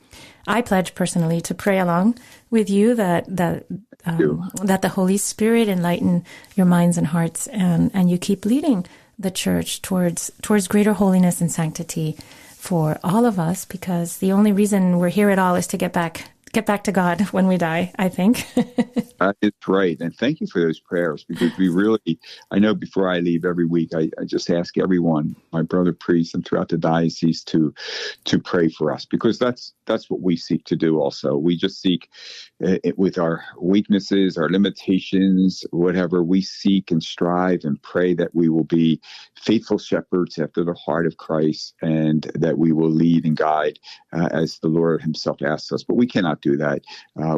[SPEAKER 1] I pledge personally to pray along with you that the Holy Spirit enlighten your minds and hearts, and you keep leading the Church towards greater holiness and sanctity for all of us, because the only reason we're here at all is to get back to God when we die, I think.
[SPEAKER 3] It's right. And thank you for those prayers, because I know before I leave every week, I just ask everyone, my brother priests and throughout the diocese, to pray for us, because that's what we seek to do also. We just seek, with our weaknesses, our limitations, whatever, we seek and strive and pray that we will be faithful shepherds after the heart of Christ, and that we will lead and guide as the Lord himself asks us. But we cannot do that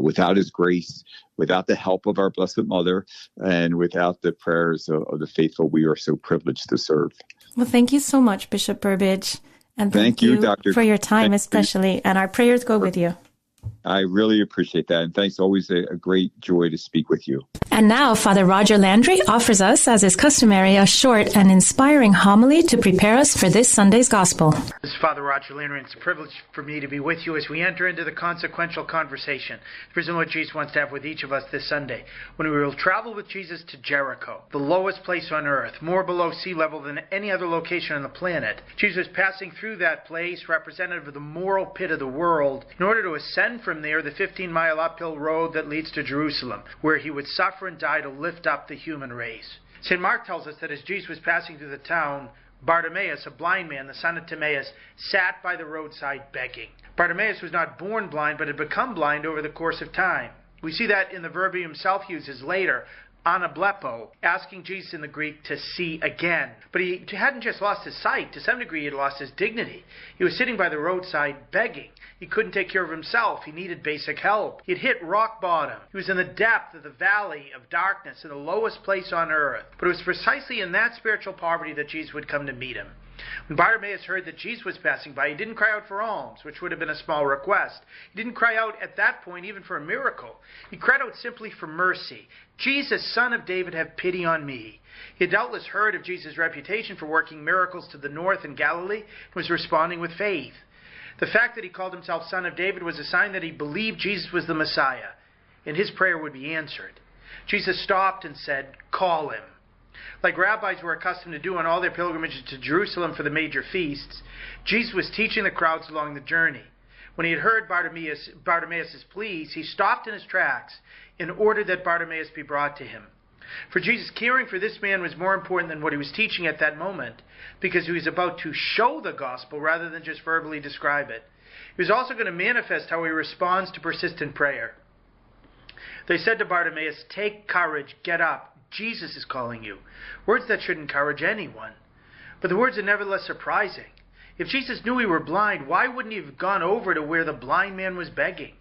[SPEAKER 3] without his grace, without the help of our Blessed Mother, and without the prayers of the faithful we are so privileged to serve.
[SPEAKER 1] Well, thank you so much, Bishop Burbidge. And
[SPEAKER 3] thank you, Dr.
[SPEAKER 1] for your time, especially. And our prayers go with you.
[SPEAKER 3] I really appreciate that. And thanks. Always a great joy to speak with you.
[SPEAKER 1] And now, Father Roger Landry offers us, as is customary, a short and inspiring homily to prepare us for this Sunday's Gospel.
[SPEAKER 4] This is Father Roger Landry, and it's a privilege for me to be with you as we enter into the consequential conversation, presuming what Jesus wants to have with each of us this Sunday, when we will travel with Jesus to Jericho, the lowest place on earth, more below sea level than any other location on the planet. Jesus was passing through that place, representative of the moral pit of the world, in order to ascend from there the 15-mile uphill road that leads to Jerusalem, where he would suffer and die to lift up the human race. St. Mark tells us that as Jesus was passing through the town, Bartimaeus, a blind man, the son of Timaeus, sat by the roadside begging. Bartimaeus was not born blind, but had become blind over the course of time. We see that in the verb he himself uses later, anablepo, asking Jesus in the Greek to see again. But he hadn't just lost his sight. To some degree, he had lost his dignity. He was sitting by the roadside begging. He couldn't take care of himself. He needed basic help. He'd hit rock bottom. He was in the depth of the valley of darkness, in the lowest place on earth. But it was precisely in that spiritual poverty that Jesus would come to meet him. When Bartimaeus heard that Jesus was passing by, he didn't cry out for alms, which would have been a small request. He didn't cry out at that point even for a miracle. He cried out simply for mercy. Jesus, Son of David, have pity on me. He had doubtless heard of Jesus' reputation for working miracles to the north in Galilee and was responding with faith. The fact that he called himself Son of David was a sign that he believed Jesus was the Messiah, and his prayer would be answered. Jesus stopped and said, "Call him." Like rabbis were accustomed to do on all their pilgrimages to Jerusalem for the major feasts, Jesus was teaching the crowds along the journey. When he had heard Bartimaeus' pleas, he stopped in his tracks in order that Bartimaeus be brought to him. For Jesus, caring for this man was more important than what he was teaching at that moment, because he was about to show the gospel rather than just verbally describe it. He was also going to manifest how he responds to persistent prayer. They said to Bartimaeus, "Take courage, get up. Jesus is calling you." Words that should encourage anyone. But the words are nevertheless surprising. If Jesus knew we were blind, why wouldn't he have gone over to where the blind man was begging?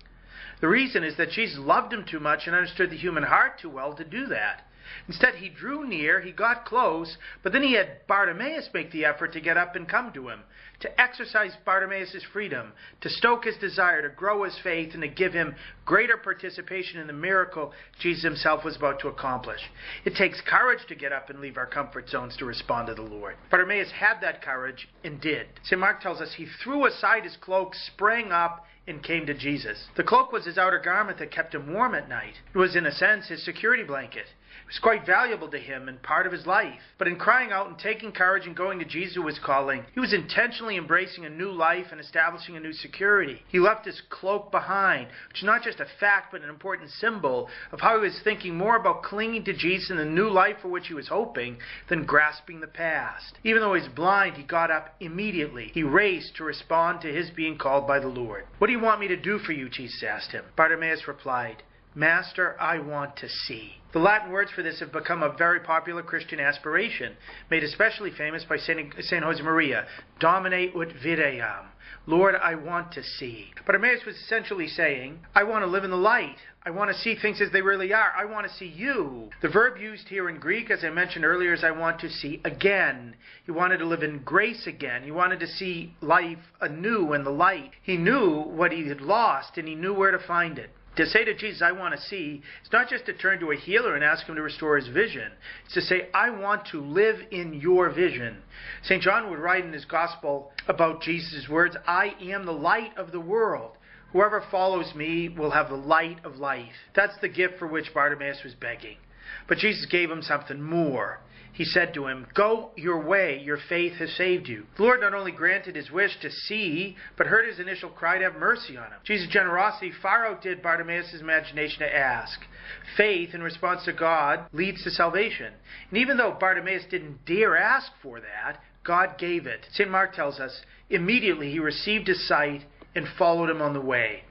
[SPEAKER 4] The reason is that Jesus loved him too much and understood the human heart too well to do that. Instead, he drew near, he got close, but then he had Bartimaeus make the effort to get up and come to him, to exercise Bartimaeus' freedom, to stoke his desire, to grow his faith, and to give him greater participation in the miracle Jesus himself was about to accomplish. It takes courage to get up and leave our comfort zones to respond to the Lord. Bartimaeus had that courage and did. St. Mark tells us he threw aside his cloak, sprang up, and came to Jesus. The cloak was his outer garment that kept him warm at night. It was, in a sense, his security blanket. It was quite valuable to him and part of his life. But in crying out and taking courage and going to Jesus who was calling, he was intentionally embracing a new life and establishing a new security. He left his cloak behind, which is not just a fact but an important symbol of how he was thinking more about clinging to Jesus and the new life for which he was hoping than grasping the past. Even though he was blind, he got up immediately. He raced to respond to his being called by the Lord. "What do you want me to do for you?" Jesus asked him. Bartimaeus replied, "Master, I want to see." The Latin words for this have become a very popular Christian aspiration, made especially famous by Saint Josemaria, Domine ut videam. Lord, I want to see. Bartimaeus was essentially saying, I want to live in the light. I want to see things as they really are. I want to see you. The verb used here in Greek, as I mentioned earlier, is I want to see again. He wanted to live in grace again. He wanted to see life anew in the light. He knew what he had lost, and he knew where to find it. To say to Jesus, I want to see, it's not just to turn to a healer and ask him to restore his vision. It's to say, I want to live in your vision. St. John would write in his gospel about Jesus' words, I am the light of the world. Whoever follows me will have the light of life. That's the gift for which Bartimaeus was begging. But Jesus gave him something more. He said to him, go your way, your faith has saved you. The Lord not only granted his wish to see, but heard his initial cry to have mercy on him. Jesus' generosity far outdid Bartimaeus' imagination to ask. Faith in response to God leads to salvation. And even though Bartimaeus didn't dare ask for that, God gave it. St. Mark tells us, immediately he received his sight and followed him on the way.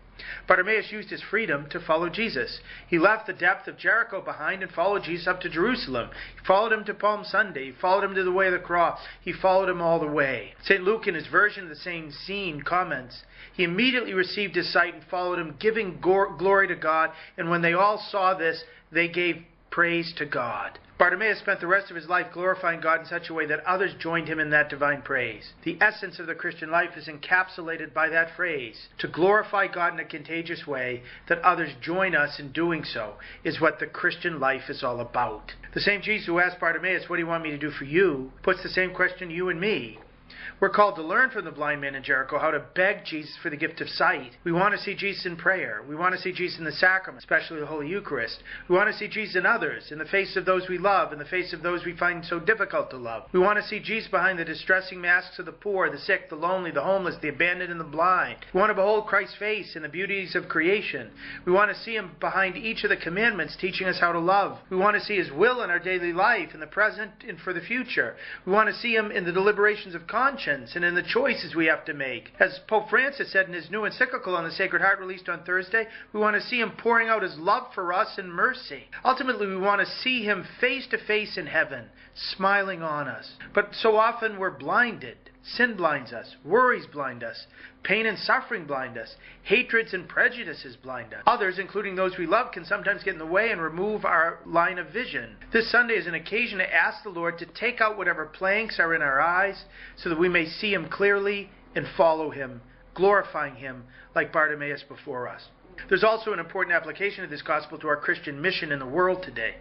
[SPEAKER 4] Bartimaeus used his freedom to follow Jesus. He left the depth of Jericho behind and followed Jesus up to Jerusalem. He followed him to Palm Sunday. He followed him to the way of the cross. He followed him all the way. St. Luke, in his version of the same scene, comments, he immediately received his sight and followed him, giving glory to God. And when they all saw this, they gave praise to God. Bartimaeus spent the rest of his life glorifying God in such a way that others joined him in that divine praise. The essence of the Christian life is encapsulated by that phrase. To glorify God in a contagious way that others join us in doing so is what the Christian life is all about. The same Jesus who asked Bartimaeus, "What do you want me to do for you?" puts the same question to you and me. We're called to learn from the blind man in Jericho how to beg Jesus for the gift of sight. We want to see Jesus in prayer. We want to see Jesus in the sacrament, especially the Holy Eucharist. We want to see Jesus in others, in the face of those we love, in the face of those we find so difficult to love. We want to see Jesus behind the distressing masks of the poor, the sick, the lonely, the homeless, the abandoned, and the blind. We want to behold Christ's face in the beauties of creation. We want to see him behind each of the commandments, teaching us how to love. We want to see his will in our daily life, in the present and for the future. We want to see him in the deliberations of conscience and in the choices we have to make. As Pope Francis said in his new encyclical on the Sacred Heart released on Thursday, we want to see him pouring out his love for us in mercy. Ultimately, we want to see him face to face in heaven, smiling on us. But so often we're blinded. Sin blinds us. Worries blind us. Pain and suffering blind us. Hatreds and prejudices blind us. Others, including those we love, can sometimes get in the way and remove our line of vision. This Sunday is an occasion to ask the Lord to take out whatever planks are in our eyes so that we may see him clearly and follow him, glorifying him like Bartimaeus before us. There's also an important application of this gospel to our Christian mission in the world today.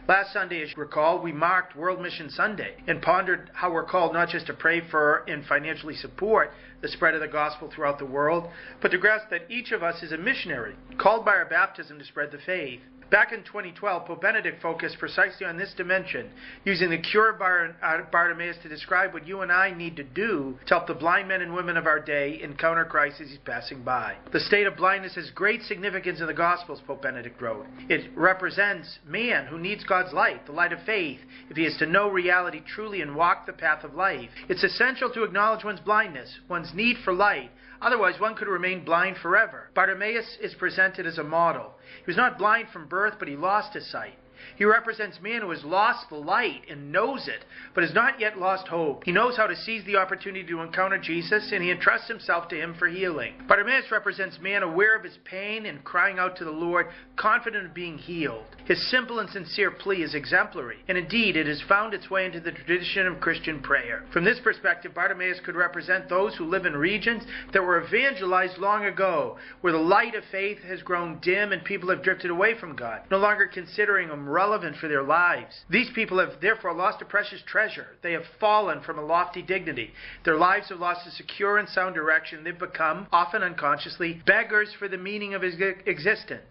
[SPEAKER 4] Last Sunday, as you recall, we marked World Mission Sunday and pondered how we're called not just to pray for and financially support the spread of the gospel throughout the world, but to grasp that each of us is a missionary, called by our baptism to spread the faith. Back in 2012, Pope Benedict focused precisely on this dimension, using the cure of Bartimaeus to describe what you and I need to do to help the blind men and women of our day encounter Christ as he's passing by. The state of blindness has great significance in the Gospels, Pope Benedict wrote. It represents man who needs God's light, the light of faith, if he is to know reality truly and walk the path of life. It's essential to acknowledge one's blindness, one's need for light. Otherwise, one could remain blind forever. Bartimaeus is presented as a model. He was not blind from birth, but he lost his sight. He represents man who has lost the light and knows it, but has not yet lost hope. He knows how to seize the opportunity to encounter Jesus, and he entrusts himself to him for healing. Bartimaeus represents man aware of his pain and crying out to the Lord, confident of being healed. His simple and sincere plea is exemplary, and indeed it has found its way into the tradition of Christian prayer. From this perspective, Bartimaeus could represent those who live in regions that were evangelized long ago, where the light of faith has grown dim and people have drifted away from God, no longer considering him relevant for their lives. These people have therefore lost a precious treasure. They have fallen from a lofty dignity. Their lives have lost a secure and sound direction. They've become, often unconsciously, beggars for the meaning of existence.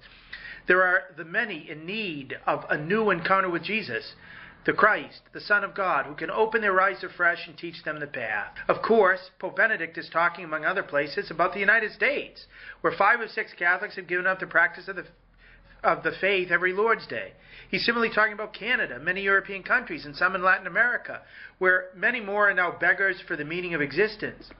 [SPEAKER 4] There are the many in need of a new encounter with Jesus, the Christ, the Son of God, who can open their eyes afresh and teach them the path. Of course, Pope Benedict is talking, among other places, about the United States, where 5 of 6 Catholics have given up the practice of the faith every Lord's Day. He's similarly talking about Canada, many European countries, and some in Latin America, where many more are now beggars for the meaning of existence.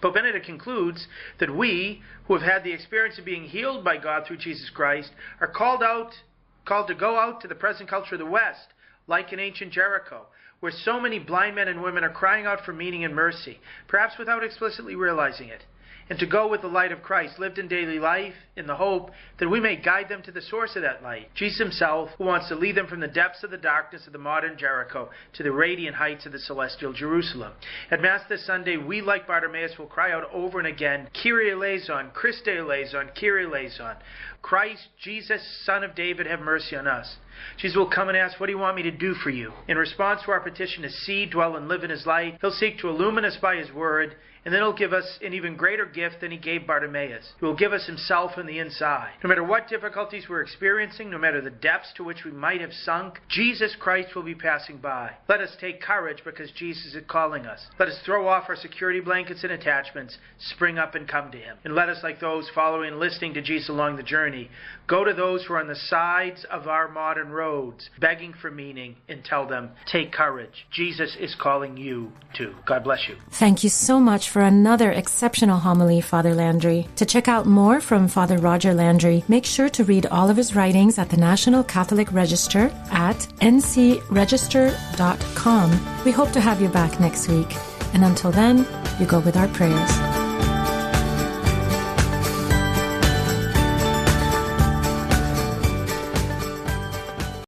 [SPEAKER 4] Pope Benedict concludes that we, who have had the experience of being healed by God through Jesus Christ, are called to go out to the present culture of the West, like in ancient Jericho, where so many blind men and women are crying out for meaning and mercy, perhaps without explicitly realizing it, and to go with the light of Christ lived in daily life in the hope that we may guide them to the source of that light, Jesus himself, who wants to lead them from the depths of the darkness of the modern Jericho to the radiant heights of the celestial Jerusalem. At Mass this Sunday, we, like Bartimaeus, will cry out over and again, Kyrie eleison, Christe eleison, Kyrie eleison. Christ, Jesus, Son of David, have mercy on us. Jesus will come and ask, what do you want me to do for you? In response to our petition to see, dwell, and live in his light, he'll seek to illumine us by his word, and then he'll give us an even greater gift than he gave Bartimaeus. He will give us himself on the inside. No matter what difficulties we're experiencing, no matter the depths to which we might have sunk, Jesus Christ will be passing by. Let us take courage because Jesus is calling us. Let us throw off our security blankets and attachments, spring up and come to him. And let us, like those following and listening to Jesus along the journey, go to those who are on the sides of our modern roads, begging for meaning, and tell them, take courage. Jesus is calling you too. God bless you.
[SPEAKER 1] Thank you so much for another exceptional homily, Father Landry. To check out more from Father Roger Landry, make sure to read all of his writings at the National Catholic Register at ncregister.com. We hope to have you back next week. And until then, you go with our prayers.